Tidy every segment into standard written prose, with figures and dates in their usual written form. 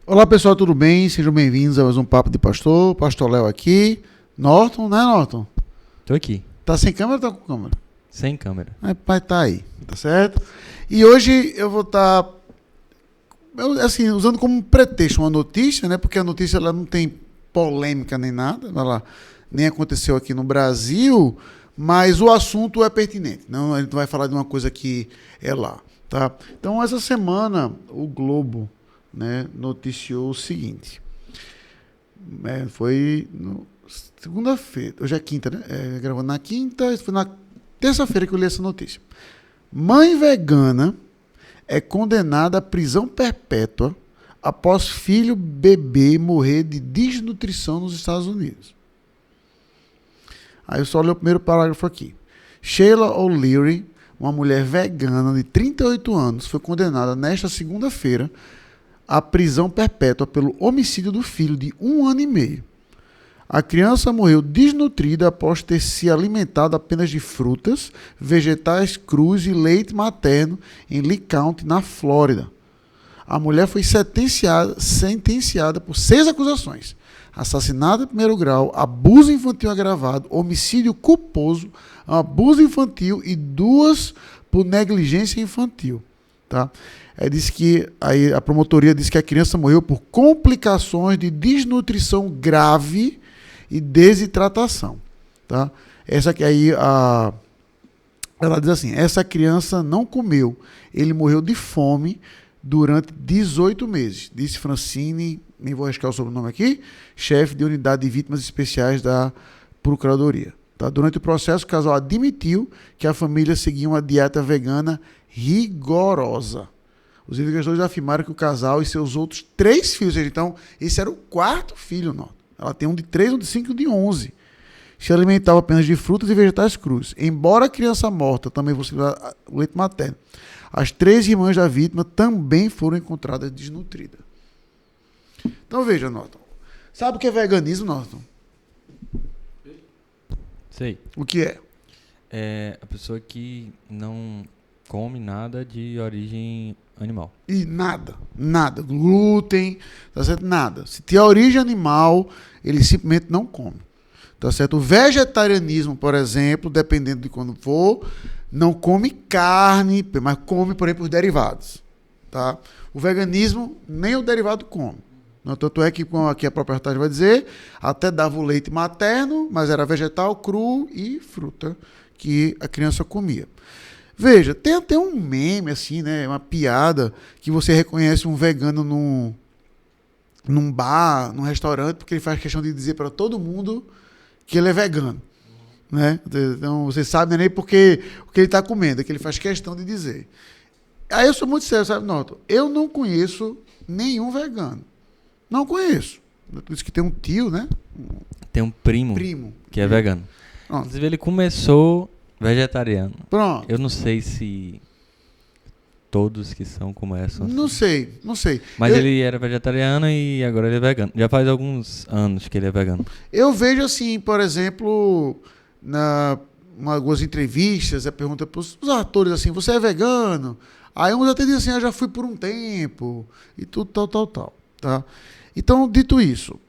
Olá pessoal, tudo bem? Sejam bem-vindos a mais um Papo de Pastor. Pastor Léo aqui. Norton, né, Norton? Tô aqui, Tá sem câmera ou tá com câmera? sem câmera. Pai, tá aí, tá certo? E hoje eu vou estar, assim, usando como pretexto uma notícia, né? Porque a notícia ela não tem polêmica nem nada, ela nem aconteceu aqui no Brasil, mas o assunto é pertinente. Não, a gente vai falar de uma coisa que é lá, tá? Então, essa semana, o Globo, né, noticiou o seguinte. Foi segunda-feira, hoje é quinta, né? Gravando na quinta, foi na terça-feira que eu li essa notícia. Mãe vegana é condenada à prisão perpétua após filho bebê morrer de desnutrição nos Estados Unidos. Aí eu só olhei o primeiro parágrafo aqui. Sheila O'Leary, uma mulher vegana de 38 anos, foi condenada nesta segunda-feira à prisão perpétua pelo homicídio do filho de 1 ano e meio. A criança morreu desnutrida após ter se alimentado apenas de frutas, vegetais crus e leite materno em Lee County, na Flórida. A mulher foi sentenciada por 6 acusações: assassinato em primeiro grau, abuso infantil agravado, homicídio culposo, abuso infantil e 2 por negligência infantil. Tá? Diz que a promotoria disse que a criança morreu por complicações de desnutrição grave e desidratação. Tá? Essa aqui aí, ela diz assim: essa criança não comeu, ele morreu de fome durante 18 meses, disse Francine, nem vou arriscar o sobrenome aqui, chefe de unidade de vítimas especiais da Procuradoria. Tá? Durante o processo, o casal admitiu que a família seguia uma dieta vegana rigorosa. Os investigadores afirmaram que o casal e seus outros 3 filhos, então esse era o 4º filho, não. Ela tem um de 3, um de 5 e um de 11. Se alimentava apenas de frutas e vegetais crus. Embora a criança morta também fosse o leite materno, as 3 irmãs da vítima também foram encontradas desnutridas. Então veja, Norton. Sabe o que é veganismo, Norton? Sei. O que é? É a pessoa que não come nada de origem animal. E nada. Glúten, tá certo? Nada. Se tem origem animal, ele simplesmente não come. Tá certo? O vegetarianismo, por exemplo, dependendo de quando for, não come carne, mas come, por exemplo, os derivados. Tá? O veganismo, nem o derivado come. Tanto é que, como aqui a própria reportagem vai dizer, até dava o leite materno, mas era vegetal, cru e fruta que a criança comia. Veja, tem até um meme, assim, né? Uma piada que você reconhece um vegano num bar, num restaurante, porque ele faz questão de dizer para todo mundo que ele é vegano. Né? Então, você sabe nem porque o que ele está comendo, é que ele faz questão de dizer. Aí eu sou muito sério, sabe, Norton? Eu não conheço nenhum vegano. Não conheço. Por isso que tem um tio, né? Tem um primo que é vegano. Pronto. Inclusive, ele começou vegetariano. Pronto. Eu não sei se todos que são começam. Não sei. Mas ele era vegetariano e agora ele é vegano. Já faz alguns anos que ele é vegano. Eu vejo assim, por exemplo, algumas entrevistas, a pergunta para os atores assim: você é vegano? Aí uns até dizem assim: já fui por um tempo e tudo tal. Tá? Então, dito isso,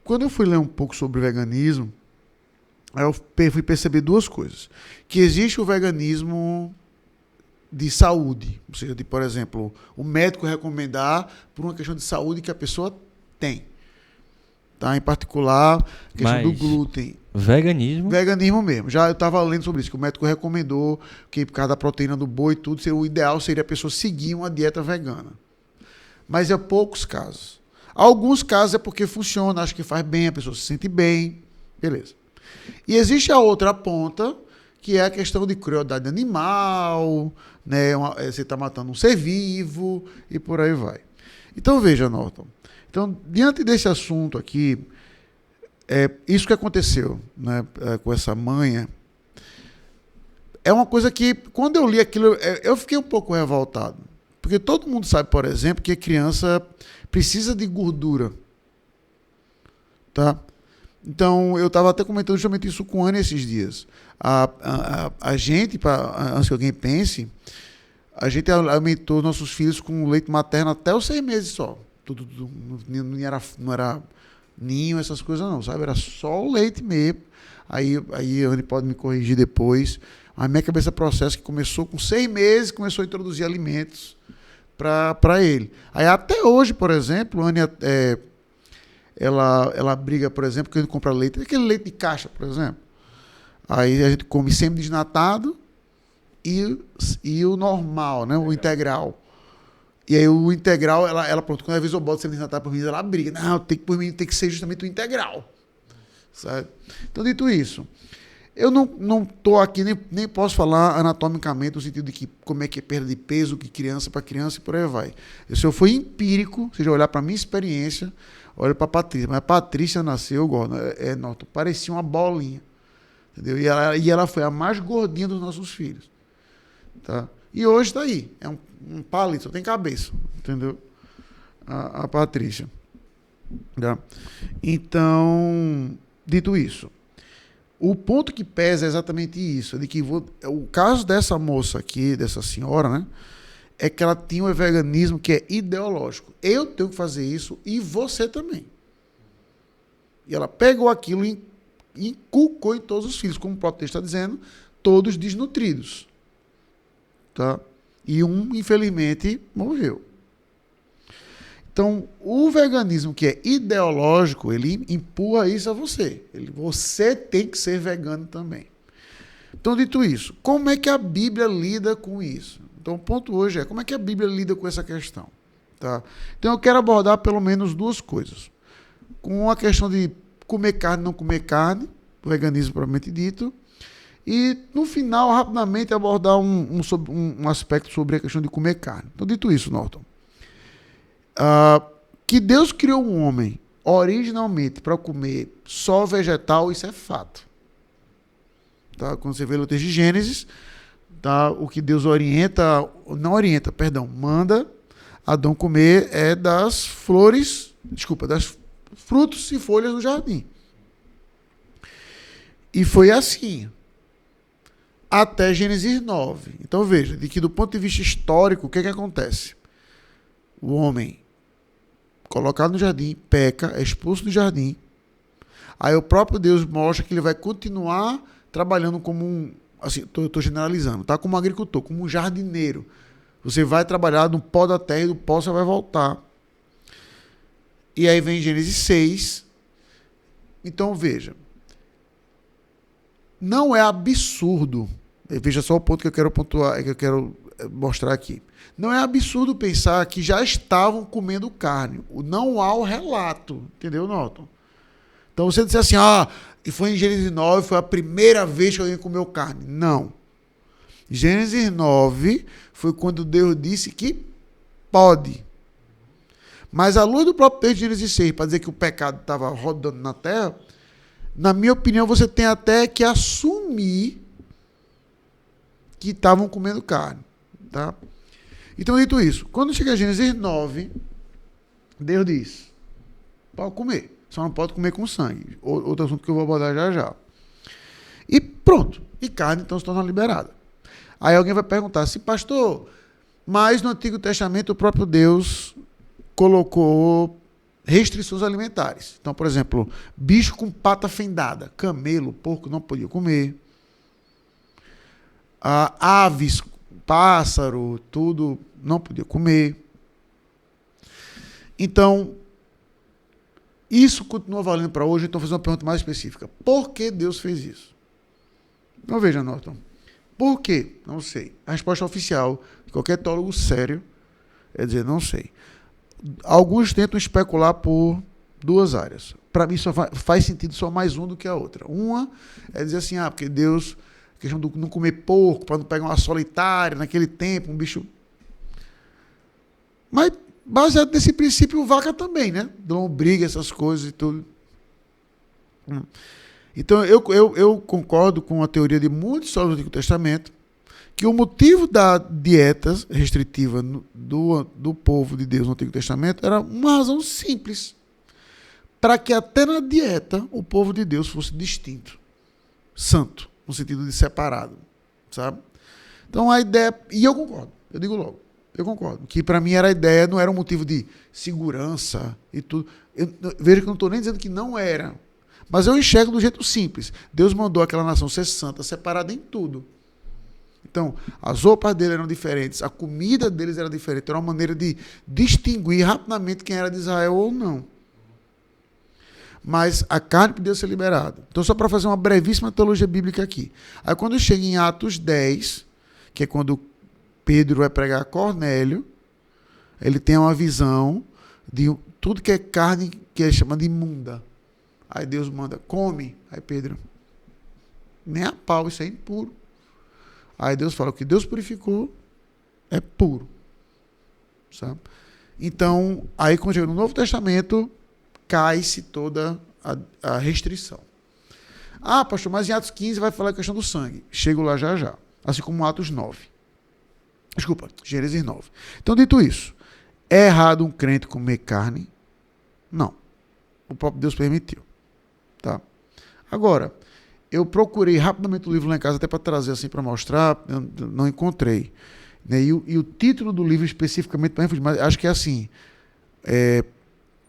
quando eu fui ler um pouco sobre veganismo, eu fui perceber 2 coisas. Que existe o veganismo de saúde, ou seja, por exemplo, o médico recomendar por uma questão de saúde que a pessoa tem. Tá? Em particular, a questão do glúten. Veganismo? Veganismo mesmo. Já eu estava lendo sobre isso, que o médico recomendou que por causa da proteína do boi e tudo, o ideal seria a pessoa seguir uma dieta vegana. Mas é poucos casos. Alguns casos é porque funciona, acho que faz bem, a pessoa se sente bem, beleza. E existe a outra ponta, que é a questão de crueldade animal, né? Você está matando um ser vivo e por aí vai. Então veja, Norton. Então, diante desse assunto aqui, isso que aconteceu, né, com essa mãe, é uma coisa que, quando eu li aquilo, eu fiquei um pouco revoltado. Porque todo mundo sabe, por exemplo, que a criança precisa de gordura. Tá? Então, eu estava até comentando justamente isso com a Ana esses dias. A gente, antes que alguém pense, a gente alimentou nossos filhos com leite materno até os 6 meses só. não era ninho, essas coisas não, sabe? Era só o leite mesmo. Aí a Anne pode me corrigir depois. A minha cabeça processo que começou com 6 meses, começou a introduzir alimentos para ele. Aí até hoje, por exemplo, a Anne, ela briga, por exemplo, que a gente compra leite, aquele leite de caixa, por exemplo. Aí a gente come semi-desnatado e o normal, né? O integral. E aí o integral, ela pronto, quando às vezes eu boto semi-desnatado por mim, ela briga. Não, por mim tem que ser justamente o integral. Certo? Então, dito isso, eu não estou aqui, nem posso falar anatomicamente, no sentido de que como é que é perda de peso, que criança para criança e por aí vai. Se eu for empírico, se eu olhar para a minha experiência, olha para a Patrícia. Mas a Patrícia nasceu, Gordon, Norton, parecia uma bolinha. Entendeu? E ela foi a mais gordinha dos nossos filhos. Tá? E hoje está aí. É um palito, só tem cabeça. Entendeu? A Patrícia. Tá? Então, dito isso, o ponto que pesa é exatamente isso. De que o caso dessa moça aqui, dessa senhora, né? É que ela tinha um veganismo que é ideológico. Eu tenho que fazer isso e você também. E ela pegou aquilo e inculcou em todos os filhos, como o próprio texto está dizendo, todos desnutridos. Tá? E um, infelizmente, morreu. Então, o veganismo que é ideológico, ele empurra isso a você. Você tem que ser vegano também. Então, dito isso, como é que a Bíblia lida com isso? Então, o ponto hoje é como é que a Bíblia lida com essa questão. Tá? Então, eu quero abordar pelo menos 2 coisas. Com a questão de comer carne, não comer carne, o veganismo propriamente dito, e, no final, rapidamente, abordar um aspecto sobre a questão de comer carne. Então, dito isso, Norton, que Deus criou um homem originalmente para comer só vegetal, isso é fato. Tá? Quando você vê o texto de Gênesis, tá? O que Deus manda Adão comer é das das frutos e folhas do jardim. E foi assim, até Gênesis 9. Então veja, de que do ponto de vista histórico, o que acontece? O homem colocado no jardim, peca, é expulso do jardim. Aí o próprio Deus mostra que ele vai continuar trabalhando como assim, estou generalizando, tá? Como um agricultor, como um jardineiro. Você vai trabalhar no pó da terra e do pó você vai voltar. E aí vem Gênesis 6. Então veja, não é absurdo, veja só o ponto que eu quero pontuar, que eu quero mostrar aqui. Não é absurdo pensar que já estavam comendo carne. Não há o relato, entendeu, Norton? Então você disser assim, e foi em Gênesis 9, foi a primeira vez que alguém comeu carne. Não. Gênesis 9 foi quando Deus disse que pode. Mas à luz do próprio texto de Gênesis 6, para dizer que o pecado estava rodando na terra, na minha opinião, você tem até que assumir que estavam comendo carne. Tá? Então, dito isso, quando chega a Gênesis 9, Deus diz, pode comer, só não pode comer com sangue. Outro assunto que eu vou abordar já já. E pronto, e carne então se torna liberada. Aí alguém vai perguntar assim, pastor, mas no Antigo Testamento o próprio Deus colocou restrições alimentares. Então, por exemplo, bicho com pata fendada, camelo, porco não podia comer. Aves, pássaro, tudo não podia comer. Então, isso continua valendo para hoje, então vou fazer uma pergunta mais específica. Por que Deus fez isso? Então veja, Norton. Por quê? Não sei. A resposta oficial de qualquer teólogo sério é dizer, não sei. Alguns tentam especular por 2 áreas. Para mim, só faz sentido só mais um do que a outra. Uma é dizer assim, porque Deus, a questão de não comer porco, para não pegar uma solitária naquele tempo, um bicho. Mas, baseado nesse princípio, vaca também, né? Lombriga, essas coisas e tudo. Então, eu concordo com a teoria de muitos teólogos do Antigo Testamento, que o motivo da dieta restritiva do povo de Deus no Antigo Testamento era uma razão simples. Para que até na dieta o povo de Deus fosse distinto. Santo, no sentido de separado. Sabe? Então a ideia... E eu concordo, eu digo logo. Eu concordo. Que para mim era a ideia, não era um motivo de segurança e tudo. Veja que eu não estou nem dizendo que não era. Mas eu enxergo do jeito simples. Deus mandou aquela nação ser santa, separada em tudo. Então, as roupas deles eram diferentes, a comida deles era diferente. Era uma maneira de distinguir rapidamente quem era de Israel ou não. Mas a carne podia ser liberada. Então, só para fazer uma brevíssima teologia bíblica aqui. Aí, quando chega em Atos 10, que é quando Pedro vai pregar a Cornélio, ele tem uma visão de tudo que é carne, que é chamada de imunda. Aí Deus manda, come. Aí Pedro, nem a pau, isso é impuro. Aí Deus fala, o que Deus purificou é puro. Sabe? Então, aí quando chega no Novo Testamento, cai-se toda a restrição. Ah, pastor, mas em Atos 15 vai falar a questão do sangue. Chego lá já já. Assim como Atos 9. Desculpa, Gênesis 9. Então, dito isso, é errado um crente comer carne? Não. O próprio Deus permitiu. Tá? Agora, eu procurei rapidamente o livro lá em casa, até para trazer assim, para mostrar, eu não encontrei. Né? E o título do livro especificamente, mas acho que é assim,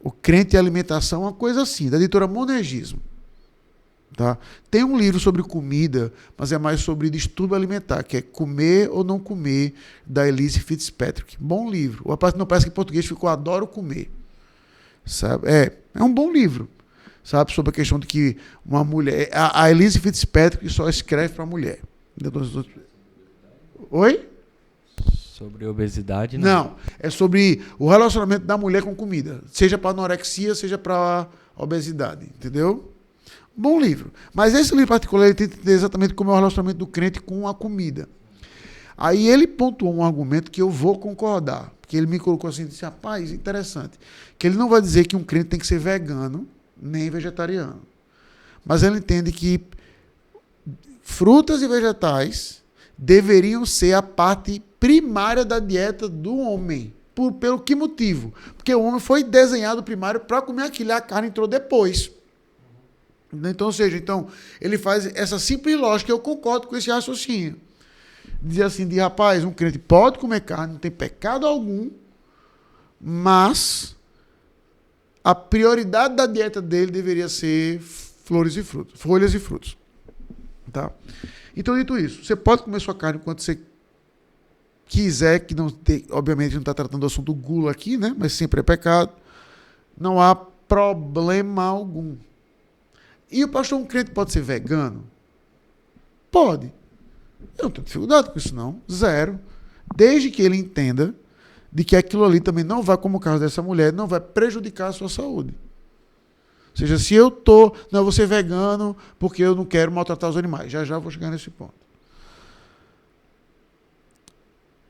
O Crente e a Alimentação, uma coisa assim, da editora Monergismo. Tá? Tem um livro sobre comida, mas é mais sobre distúrbio alimentar, que é Comer ou Não Comer, da Elise Fitzpatrick. Bom livro. Não parece que em português ficou Adoro Comer. Sabe? É um bom livro. Sabe? Sobre a questão de que uma mulher... A Elise Fitzpatrick só escreve para mulher. Oi? Sobre obesidade, não. É sobre o relacionamento da mulher com comida. Seja para anorexia, seja para obesidade. Entendeu? Bom livro. Mas esse livro particular, ele tem que entender exatamente como é o relacionamento do crente com a comida. Aí ele pontuou um argumento que eu vou concordar. Porque ele me colocou assim, disse, rapaz, interessante. Que ele não vai dizer que um crente tem que ser vegano, nem vegetariano. Mas ele entende que frutas e vegetais deveriam ser a parte primária da dieta do homem. Pelo que motivo? Porque o homem foi desenhado primário para comer aquilo, a carne entrou depois. Então, ou seja, ele faz essa simples lógica, eu concordo com esse raciocínio. Dizer assim, rapaz, um crente pode comer carne, não tem pecado algum, mas a prioridade da dieta dele deveria ser folhas e frutos. Tá? Então, dito isso, você pode comer sua carne quando você quiser, que não tem, obviamente não está tratando do assunto gula aqui, né? Mas sempre é pecado. Não há problema algum. E o pastor, um crente pode ser vegano? Pode. Eu não tenho dificuldade com isso, não. Zero. Desde que ele entenda de que aquilo ali também não vai, como o caso dessa mulher, não vai prejudicar a sua saúde. Ou seja, se eu não, eu vou ser vegano porque eu não quero maltratar os animais. Já já vou chegar nesse ponto.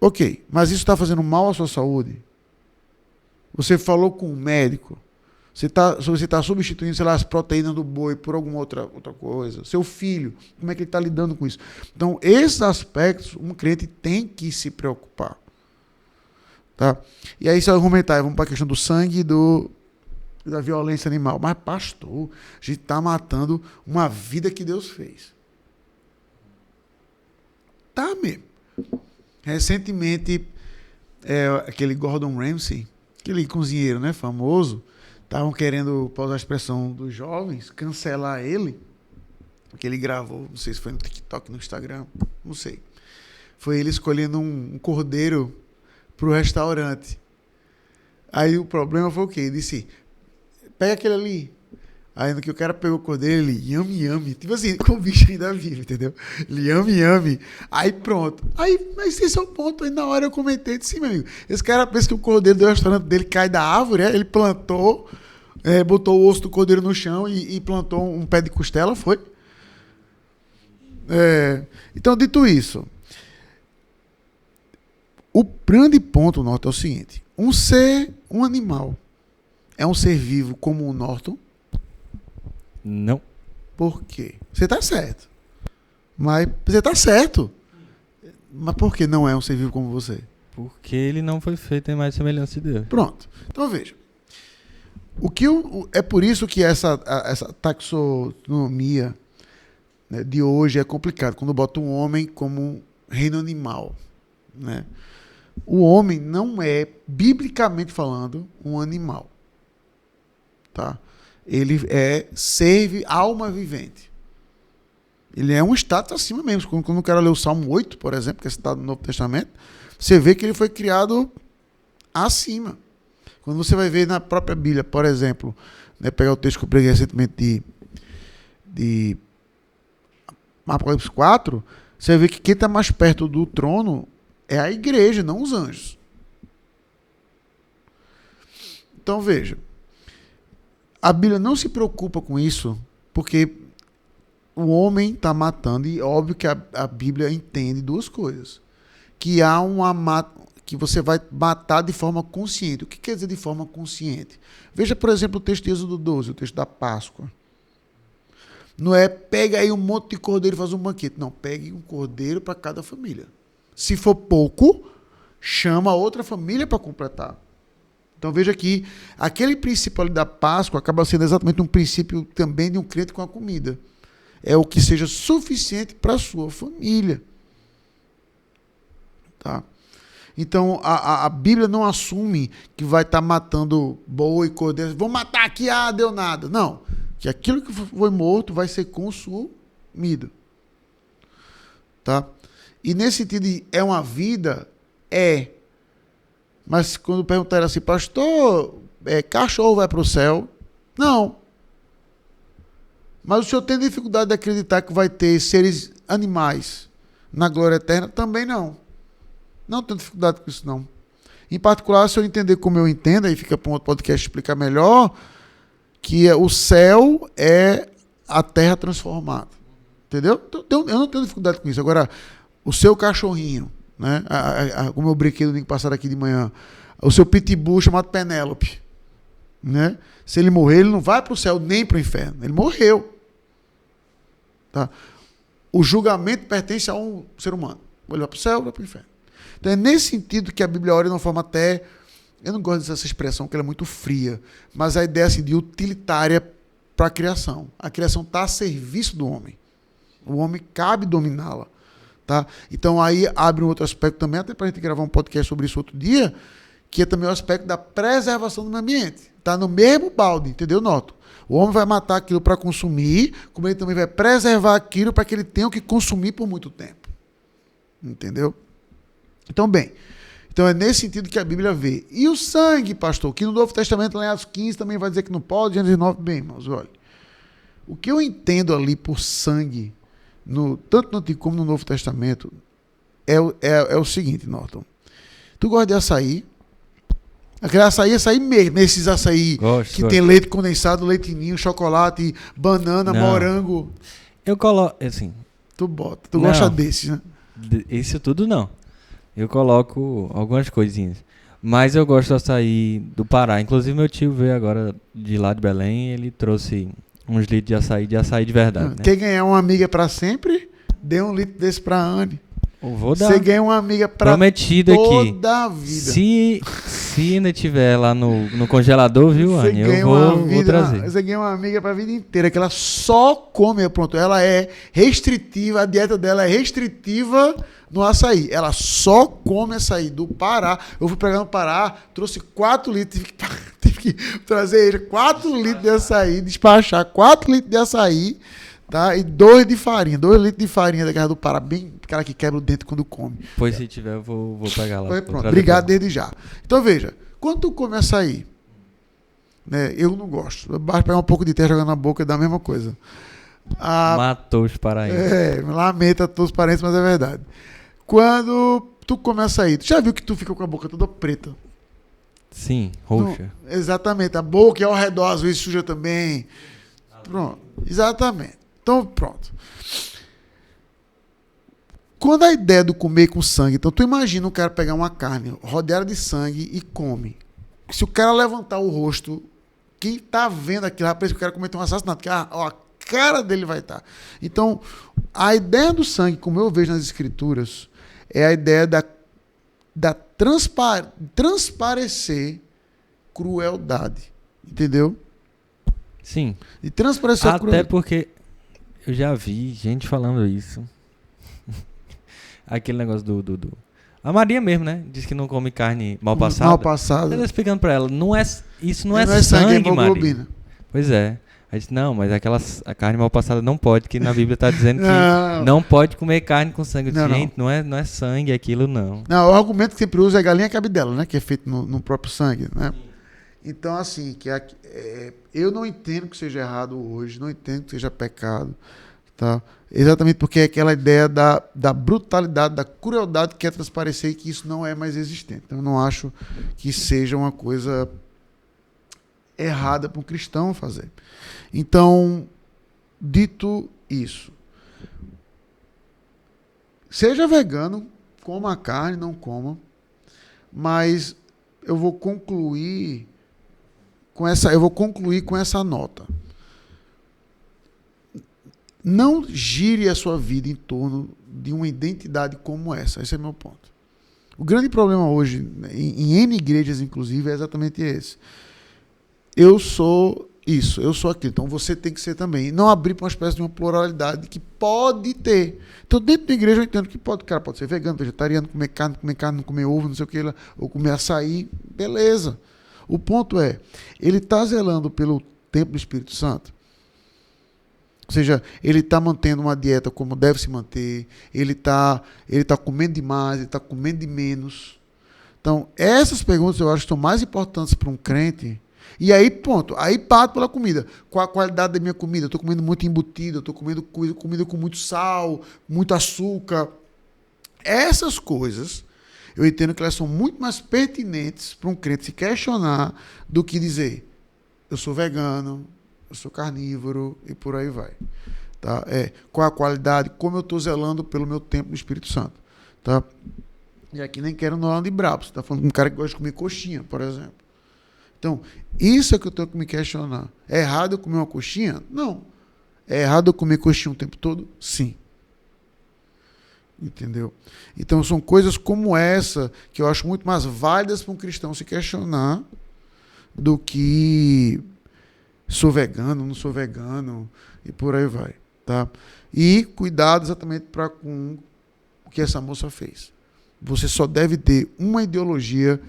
Ok, mas isso está fazendo mal à sua saúde? Você falou com um médico? Você está substituindo, sei lá, as proteínas do boi por alguma outra coisa. Seu filho, como é que ele está lidando com isso? Então, esses aspectos, um crente tem que se preocupar. Tá? E aí, se eu argumentar, vamos para a questão do sangue e da violência animal. Mas, pastor, a gente está matando uma vida que Deus fez. Tá mesmo. Recentemente, aquele Gordon Ramsay, aquele cozinheiro, né, famoso, estavam querendo, para usar a expressão dos jovens, cancelar ele, porque ele gravou, não sei se foi no TikTok, no Instagram, não sei. Foi ele escolhendo um cordeiro para o restaurante. Aí o problema foi o quê? Ele disse, pega aquele ali. Aí no que o cara pegou o cordeiro, ele, yame, yame. Tipo assim, com o bicho ainda vivo, entendeu? Ele, yame, yame. Aí pronto. Aí, mas esse é o ponto. Aí na hora eu comentei, disse, meu amigo, esse cara pensa que o cordeiro do restaurante dele cai da árvore, ele plantou, botou o osso do cordeiro no chão e plantou um pé de costela, foi? Então, dito isso, o grande ponto, Norton, é o seguinte. Um animal, é um ser vivo como o Norton? Não. Por quê? Você está certo. Mas você está certo. Mas por que não é um ser vivo como você? Porque ele não foi feito em mais semelhança de Deus. Pronto. Então veja. É por isso que essa taxonomia, né, de hoje é complicado. Quando bota um homem como um reino animal. Né? O homem não é, biblicamente falando, um animal. Tá? Ele é alma vivente. Ele é um status acima mesmo. Quando eu quero ler o Salmo 8, por exemplo, que é citado no Novo Testamento, você vê que ele foi criado acima. Quando você vai ver na própria Bíblia, por exemplo, né, pegar o texto que eu preguei recentemente de Apocalipse 4, você vê que quem está mais perto do trono é a igreja, não os anjos. Então veja, a Bíblia não se preocupa com isso, porque o homem está matando, e óbvio que a Bíblia entende duas coisas. Que há que você vai matar de forma consciente. O que quer dizer de forma consciente? Veja, por exemplo, o texto de Êxodo 12, o texto da Páscoa. Não é pega aí um monte de cordeiro e faz um banquete. Não, pegue um cordeiro para cada família. Se for pouco, chama outra família para completar. Então veja que aquele princípio ali da Páscoa acaba sendo exatamente um princípio também de um crente com a comida. É o que seja suficiente para a sua família. Tá? Então, a Bíblia não assume que vai estar matando boi, cordeiro. Vou matar aqui, deu nada. Não. Que aquilo que foi morto vai ser consumido. Tá? E nesse sentido, é uma vida? É. Mas quando perguntaram assim, pastor, cachorro vai para o céu? Não. Mas o senhor tem dificuldade de acreditar que vai ter seres animais na glória eterna? Também não. Não tenho dificuldade com isso, não. Em particular, se eu entender como eu entendo, aí fica para um outro podcast explicar melhor, que o céu é a terra transformada. Entendeu? Eu não tenho dificuldade com isso. Agora, o seu cachorrinho, né? Como eu brinquei no domingo passado aqui de manhã, o seu pitbull chamado Penélope, né? Se ele morrer, ele não vai para o céu nem para o inferno. Ele morreu. Tá? O julgamento pertence a um ser humano. Ele vai para o céu, vai para o inferno. Então é nesse sentido que a Bíblia ora de uma forma até... Eu não gosto dessa expressão, porque ela é muito fria, mas a ideia assim, de utilitária para a criação. A criação está a serviço do homem. O homem cabe dominá-la. Tá? Então aí abre um outro aspecto também, até para a gente gravar um podcast sobre isso outro dia, que é também o aspecto da preservação do meio ambiente. Está no mesmo balde, entendeu, Noto? O homem vai matar aquilo para consumir, como ele também vai preservar aquilo para que ele tenha o que consumir por muito tempo. Entendeu? Então, bem, então é nesse sentido que a Bíblia vê. E o sangue, pastor, que no Novo Testamento, lá em Atos 15, também vai dizer que não pode, Gênesis 9, bem, irmãos, olha. O que eu entendo ali por sangue, tanto no Antigo como no Novo Testamento, é o seguinte, Norton. Tu gosta de açaí? Aquele açaí mesmo, esses açaí que tem leite condensado, leite ninho, chocolate, banana, morango. Eu coloco, assim... Tu gosta desses, né? Isso tudo não. Eu coloco algumas coisinhas. Mas eu gosto do açaí do Pará. Inclusive meu tio veio agora de lá de Belém e ele trouxe uns litros de açaí de verdade. Né? Quem ganhar uma amiga pra sempre, dê um litro desse pra Anne. Vou dar. Você ganha uma amiga pra prometido toda a vida. Se ainda tiver lá no congelador, viu, Anne? Eu vou trazer. Você ganha uma amiga pra vida inteira, que ela só come, pronto, ela é restritiva, a dieta dela é restritiva no açaí. Ela só come açaí do Pará. Eu fui pregar no Pará, trouxe 4 litros, tive que trazer ele 4 litros de açaí, despachar 4 litros de açaí, tá? E 2 de farinha, 2 litros de farinha da Guerra do Pará, bem cara que quebra o dente quando come. Pois se tiver, eu vou pegar lá. Pronto, obrigado desde já. Então veja, quando tu come açaí, né, eu não gosto. Basta pegar um pouco de terra, jogar na boca e dá a mesma coisa. Matou os paraenses. Lamento a todos os parentes, mas é verdade. Quando tu come açaí, tu já viu que tu fica com a boca toda preta? Sim, roxa. Não, exatamente, a boca e ao redor às vezes suja também. Pronto, exatamente. Então, pronto. Quando a ideia do comer com sangue, então tu imagina o cara pegar uma carne rodeada de sangue e come. Se o cara levantar o rosto, quem tá vendo aquilo, parece que o cara cometeu um assassinato, que a cara dele vai estar. Então, a ideia do sangue, como eu vejo nas escrituras, é a ideia da transparecer crueldade. Entendeu? Sim. E transparecer a crueldade. Até porque eu já vi gente falando isso. Aquele negócio do A Maria mesmo, né? Diz que não come carne mal passada. Mal passada. Eu tô explicando pra ela, isso não é sangue, Maria. hemoglobina. Pois é. Aí disse, não, mas a carne mal passada não pode, que na Bíblia tá dizendo que não pode comer carne com sangue. Gente, não é sangue aquilo, não. Não, o argumento que sempre usa é galinha cabidela, né? Que é feito no próprio sangue, né? Então, assim, eu não entendo que seja errado hoje, não entendo que seja pecado, tá? Exatamente porque é aquela ideia da brutalidade, da crueldade que quer transparecer e que isso não é mais existente. Então, eu não acho que seja uma coisa errada para um cristão fazer. Então, dito isso, seja vegano, coma a carne, não coma, mas eu vou concluir com essa nota. Não gire a sua vida em torno de uma identidade como essa. Esse é o meu ponto. O grande problema hoje, em N igrejas inclusive, é exatamente esse. Eu sou isso, eu sou aquilo. Então você tem que ser também. E não abrir para uma espécie de uma pluralidade que pode ter. Então dentro da igreja eu entendo que o cara pode ser vegano, vegetariano, comer carne, não comer ovo, não sei o que, ou comer açaí, beleza. O ponto é, ele está zelando pelo templo do Espírito Santo. Ou seja, ele está mantendo uma dieta como deve se manter, ele tá comendo demais, ele está comendo de menos. Então, essas perguntas eu acho que são mais importantes para um crente. E aí, ponto. Aí parto pela comida. Qual a qualidade da minha comida? Eu estou comendo muito embutido, eu estou comendo comida com muito sal, muito açúcar. Essas coisas, eu entendo que elas são muito mais pertinentes para um crente se questionar do que dizer, eu sou vegano, eu sou carnívoro e por aí vai. Tá? Qual a qualidade, como eu estou zelando pelo meu templo do Espírito Santo. Tá? E aqui nem quero no de brabo. Você está falando de um cara que gosta de comer coxinha, por exemplo. Então, isso é que eu tenho que me questionar. É errado eu comer uma coxinha? Não. É errado eu comer coxinha o tempo todo? Sim. Entendeu? Então, são coisas como essa que eu acho muito mais válidas para um cristão se questionar do que sou vegano, não sou vegano e por aí vai. Tá? E cuidado exatamente com o que essa moça fez. Você só deve ter uma ideologia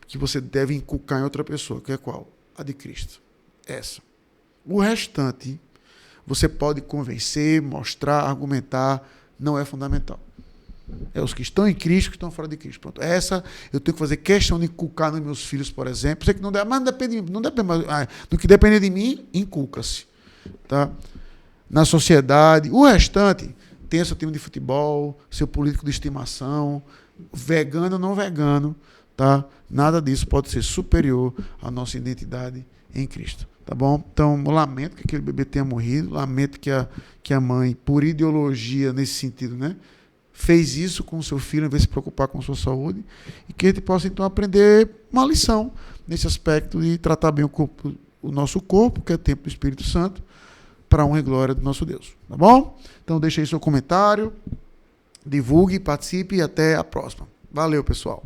que você deve inculcar em outra pessoa, que é qual? A de Cristo. Essa. O restante, você pode convencer, mostrar, argumentar, não é fundamental. É os que estão em Cristo que estão fora de Cristo. Pronto. Essa eu tenho que fazer questão de inculcar nos meus filhos, por exemplo. Sei que não deve, mas não depende de mim. Não depende, do que depender de mim, inculca-se. Tá? Na sociedade, o restante tem seu time de futebol, seu político de estimação, vegano ou não vegano. Tá? Nada disso pode ser superior à nossa identidade em Cristo. Tá bom? Então, eu lamento que aquele bebê tenha morrido, lamento que a mãe, por ideologia nesse sentido, né, fez isso com o seu filho, em vez de se preocupar com a sua saúde, e que a gente possa, então, aprender uma lição nesse aspecto de tratar bem o nosso corpo, que é o templo do Espírito Santo, para a honra e glória do nosso Deus. Tá bom? Então, deixe aí seu comentário, divulgue, participe e até a próxima. Valeu, pessoal.